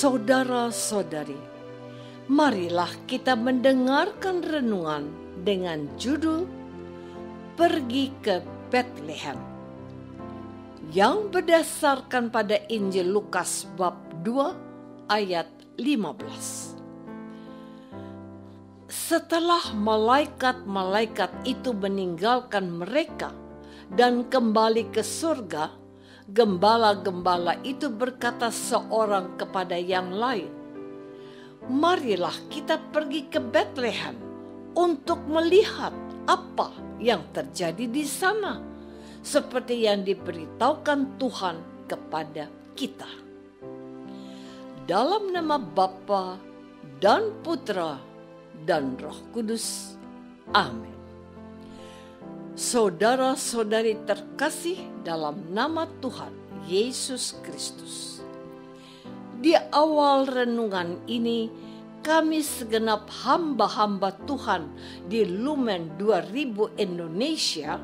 Saudara-saudari, marilah kita mendengarkan renungan dengan judul Pergi ke Bethlehem, yang berdasarkan pada Injil Lukas bab 2 ayat 15. Setelah malaikat-malaikat itu meninggalkan mereka dan kembali ke surga, gembala-gembala itu berkata seorang kepada yang lain, "Marilah kita pergi ke Bethlehem untuk melihat apa yang terjadi di sana, seperti yang diberitahukan Tuhan kepada kita." Dalam nama Bapa dan Putra dan Roh Kudus. Amin. Saudara-saudari terkasih dalam nama Tuhan Yesus Kristus, di awal renungan ini kami segenap hamba-hamba Tuhan di Lumen 2000 Indonesia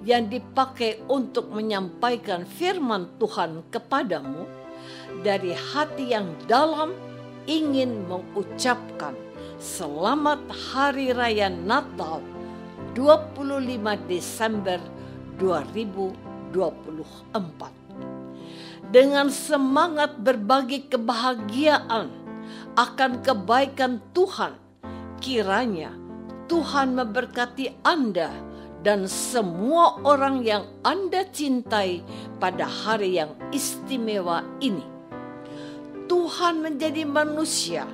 yang dipakai untuk menyampaikan firman Tuhan kepadamu, dari hati yang dalam ingin mengucapkan Selamat Hari Raya Natal 25 Desember 2024. Dengan semangat berbagi kebahagiaan akan kebaikan Tuhan, kiranya Tuhan memberkati Anda dan semua orang yang Anda cintai pada hari yang istimewa ini. Tuhan menjadi manusia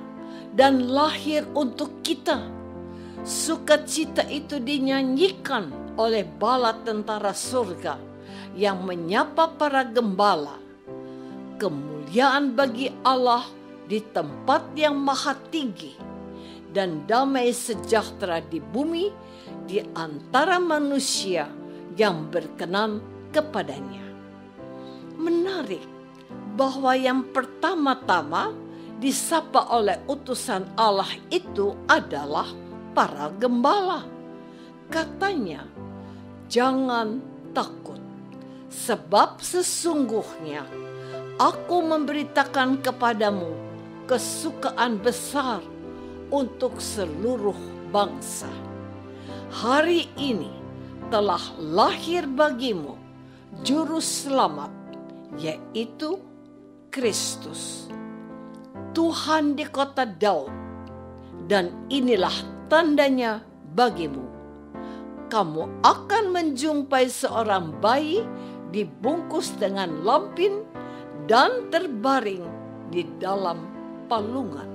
dan lahir untuk kita. Sukacita itu dinyanyikan oleh bala tentara surga yang menyapa para gembala. Kemuliaan bagi Allah di tempat yang maha tinggi, dan damai sejahtera di bumi di antara manusia yang berkenan kepadanya. Menarik bahwa yang pertama-tama disapa oleh utusan Allah itu adalah para gembala. Katanya, "Jangan takut, sebab sesungguhnya aku memberitakan kepadamu kesukaan besar untuk seluruh bangsa. Hari ini telah lahir bagimu Juru Selamat, yaitu Kristus, Tuhan di kota Daud, dan inilah tandanya bagimu. Kamu akan menjumpai seorang bayi dibungkus dengan lampin dan terbaring di dalam palungan."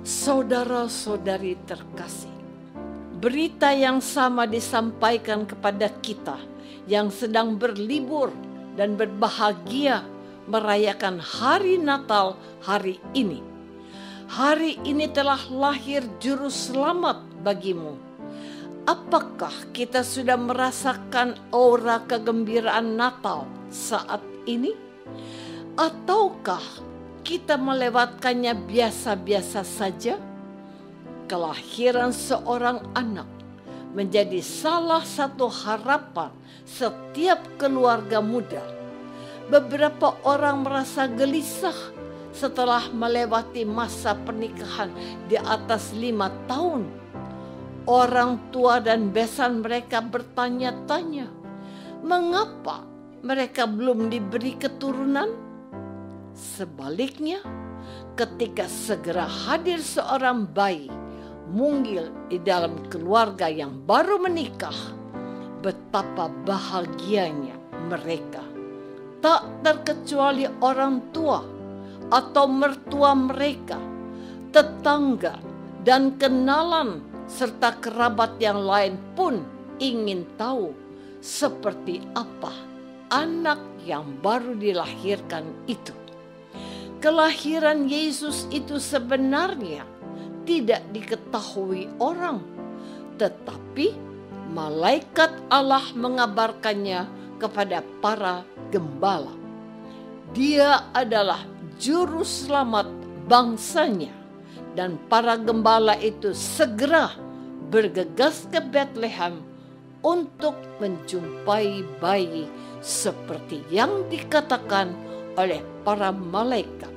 Saudara-saudari terkasih, berita yang sama disampaikan kepada kita yang sedang berlibur dan berbahagia merayakan hari Natal hari ini. Hari ini telah lahir Juru Selamat bagimu. Apakah kita sudah merasakan aura kegembiraan Natal saat ini? Ataukah kita melewatkannya biasa-biasa saja? Kelahiran seorang anak menjadi salah satu harapan setiap keluarga muda. Beberapa orang merasa gelisah setelah melewati masa pernikahan di atas 5 tahun. Orang tua dan besan mereka bertanya-tanya, mengapa mereka belum diberi keturunan? Sebaliknya, ketika segera hadir seorang bayi mungil di dalam keluarga yang baru menikah, betapa bahagianya mereka. Tak terkecuali orang tua atau mertua mereka, tetangga dan kenalan serta kerabat yang lain pun ingin tahu seperti apa anak yang baru dilahirkan itu. Kelahiran Yesus itu sebenarnya tidak diketahui orang, tetapi malaikat Allah mengabarkannya kepada para gembala. Dia adalah Juru Selamat bangsanya, dan para gembala itu segera bergegas ke Bethlehem untuk menjumpai bayi seperti yang dikatakan oleh para malaikat.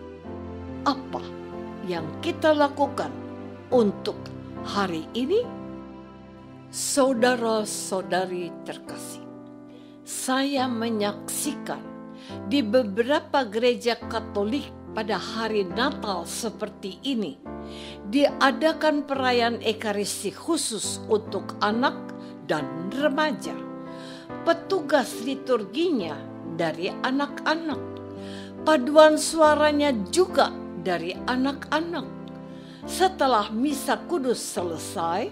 apa yang kita lakukan untuk hari ini? Saudara-saudari terkasih, saya menyaksikan di beberapa gereja Katolik pada hari Natal seperti ini diadakan perayaan Ekaristi khusus untuk anak dan remaja. Petugas liturginya dari anak-anak, paduan suaranya juga dari anak-anak. Setelah misa kudus selesai,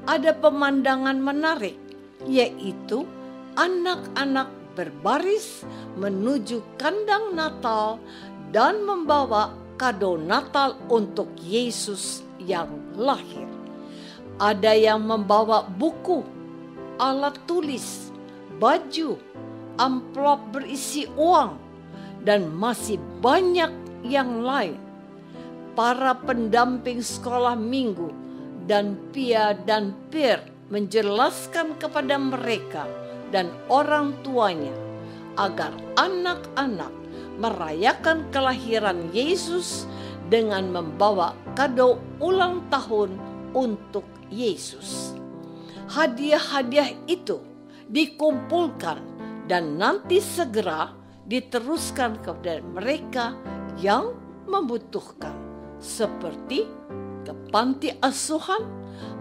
ada pemandangan menarik, yaitu anak-anak berbaris menuju kandang Natal dan membawa kado Natal untuk Yesus yang lahir. Ada yang membawa buku, alat tulis, baju, amplop berisi uang, dan masih banyak yang lain. Para pendamping sekolah minggu dan pia dan pir menjelaskan kepada mereka dan orang tuanya agar anak-anak merayakan kelahiran Yesus dengan membawa kado ulang tahun untuk Yesus. Hadiah-hadiah itu dikumpulkan dan nanti segera diteruskan kepada mereka yang membutuhkan, seperti ke panti asuhan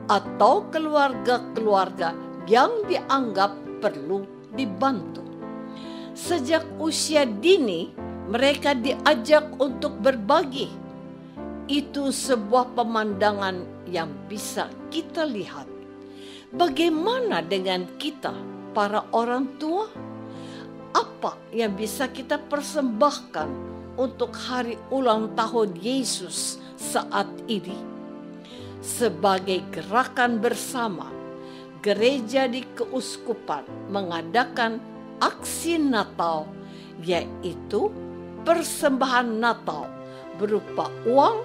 atau keluarga-keluarga yang dianggap perlu dibantu. Sejak usia dini, mereka diajak untuk berbagi. Itu sebuah pemandangan yang bisa kita lihat. Bagaimana dengan kita, para orang tua? Apa yang bisa kita persembahkan untuk hari ulang tahun Yesus saat ini? Sebagai gerakan bersama, gereja di keuskupan mengadakan aksi Natal, yaitu persembahan Natal berupa uang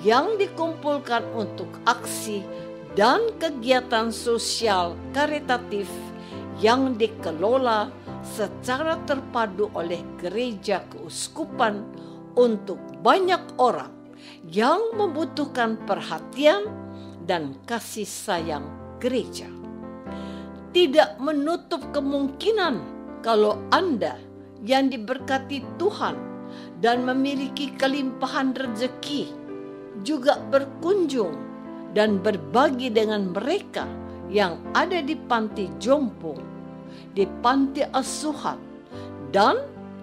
yang dikumpulkan untuk aksi dan kegiatan sosial karitatif yang dikelola secara terpadu oleh gereja keuskupan untuk banyak orang yang membutuhkan perhatian dan kasih sayang gereja. Tidak menutup kemungkinan kalau Anda yang diberkati Tuhan dan memiliki kelimpahan rezeki juga berkunjung dan berbagi dengan mereka yang ada di panti jompo, di panti asuhan, dan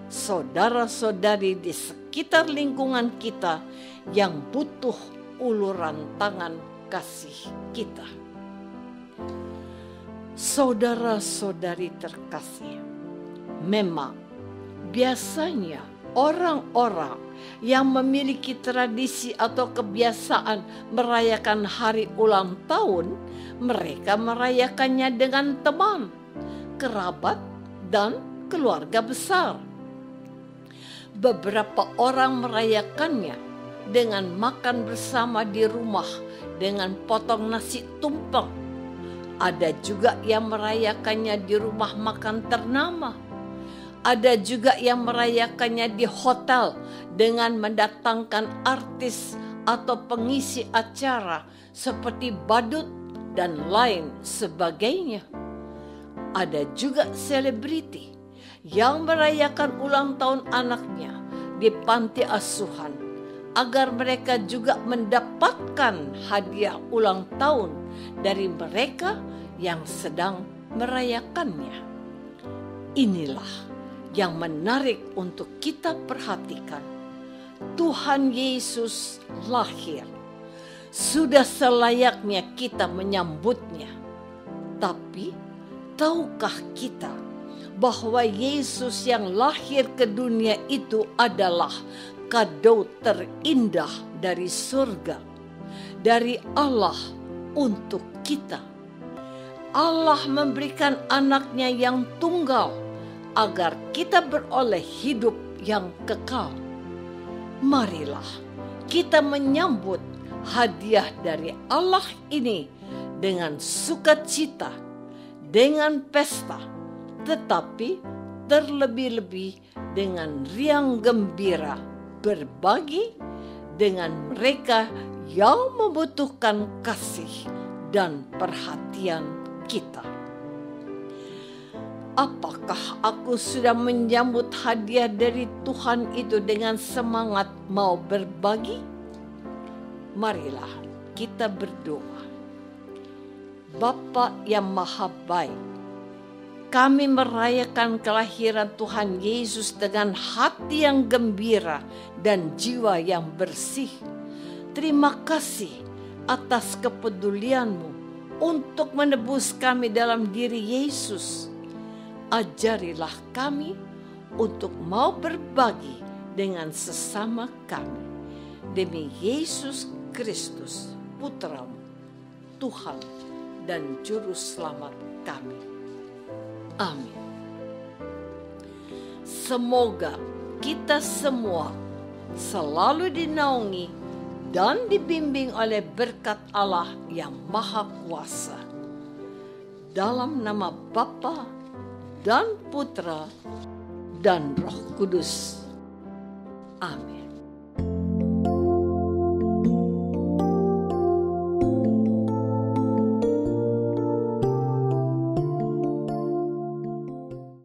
saudara-saudari di sekitar lingkungan kita yang butuh uluran tangan kasih kita. Saudara-saudari terkasih, memang biasanya orang-orang yang memiliki tradisi atau kebiasaan merayakan hari ulang tahun, mereka merayakannya dengan teman, kerabat, dan keluarga besar. Beberapa orang merayakannya dengan makan bersama di rumah dengan potong nasi tumpeng. Ada juga yang merayakannya di rumah makan ternama. Ada juga yang merayakannya di hotel dengan mendatangkan artis atau pengisi acara seperti badut dan lain sebagainya. Ada juga selebriti yang merayakan ulang tahun anaknya di panti asuhan agar mereka juga mendapatkan hadiah ulang tahun dari mereka yang sedang merayakannya. Inilah yang menarik untuk kita perhatikan. Tuhan Yesus lahir. Sudah selayaknya kita menyambutnya. Tapi tahukah kita bahwa Yesus yang lahir ke dunia itu adalah kado terindah dari surga, dari Allah untuk kita. Allah memberikan anaknya yang tunggal agar kita beroleh hidup yang kekal. Marilah kita menyambut hadiah dari Allah ini dengan sukacita, dengan pesta, tetapi terlebih-lebih dengan riang gembira, berbagi dengan mereka yang membutuhkan kasih dan perhatian kita. Apakah aku sudah menyambut hadiah dari Tuhan itu dengan semangat mau berbagi? Marilah kita berdoa. Bapa yang Maha Baik, kami merayakan kelahiran Tuhan Yesus dengan hati yang gembira dan jiwa yang bersih. Terima kasih atas kepedulian-Mu untuk menebus kami dalam diri Yesus. Ajarilah kami untuk mau berbagi dengan sesama kami. Demi Yesus Kristus, Putra-Mu, Tuhan dan Juru Selamat kami. Amin. Semoga kita semua selalu dinaungi dan dibimbing oleh berkat Allah yang Maha Kuasa. Dalam nama Bapa dan Putra dan Roh Kudus. Amin.